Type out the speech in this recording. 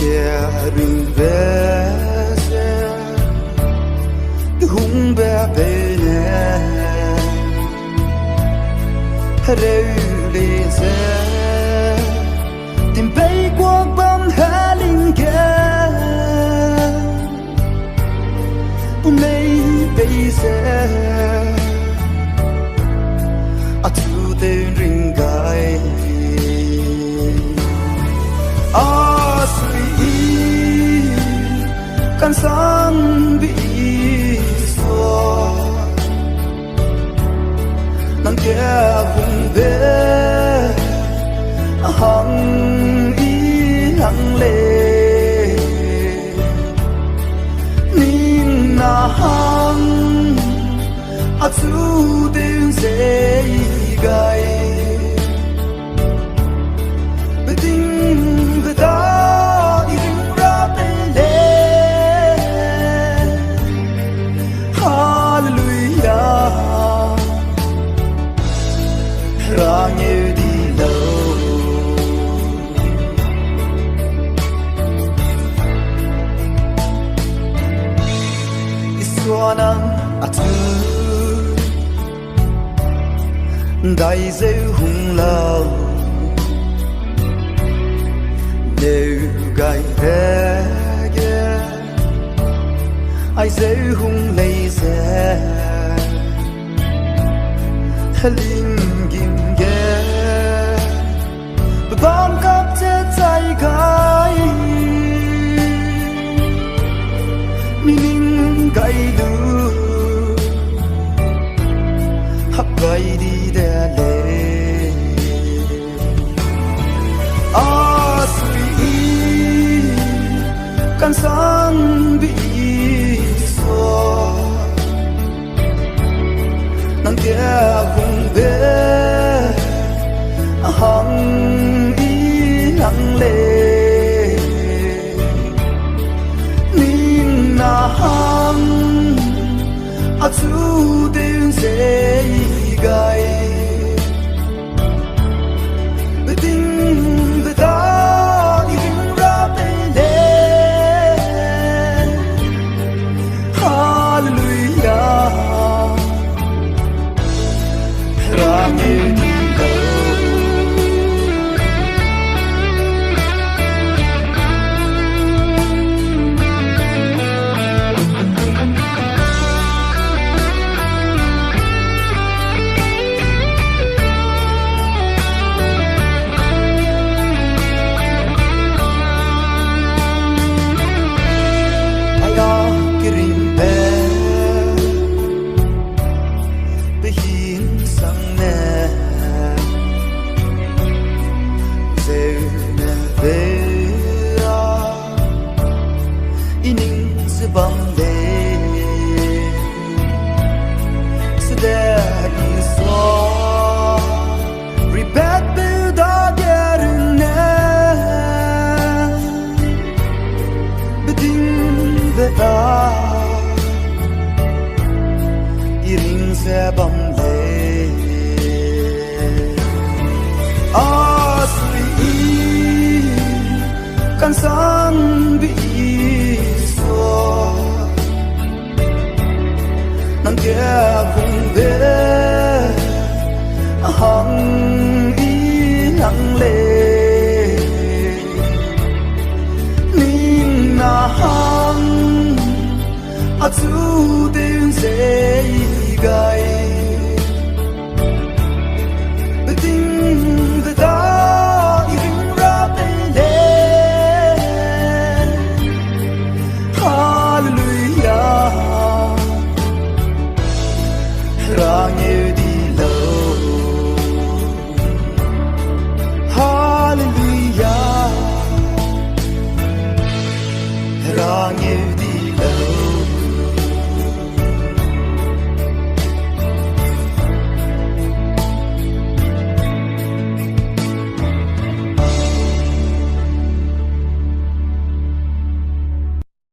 Kering bese hung be bene Røylig se Din bei qua bom halin ke Bu mei bei se Atu den ring gai Kan sang bi so nang kia vùng về hằng y hằng lệ nín na hằng a chu den dễ gai beding beda Ra như đi đâu Xóa nắng à thư Đại dấu hùng lâu Nếu gai rẽ ghé Ai dấu hùng lấy rẽ Linh kim ghé Bám cắp chết tay gai Mình gai lưu Hấp gai đi đè lệ Suy Căn sáng bị xóa Nang kia vùng về hằng y hằng lệ nín na hằng a chu den dễ gai beding beda in ra bele hallelujah Ra như đi đâu Ai đó cái rình bé Bé hiến sang nè Dêu nè về ra Ý ninh sẽ bấm đê Sẽ đe đi xóa Repet bưu đó ghé rừng nè Bé tinh về ta Ý ninh sẽ bấm đê Kan sang bị xóa nang kia vùng về hằng y hằng lệ nín na hằng a chu den dễ gai beding beda Ra như đi lâu Hallelujah Ra như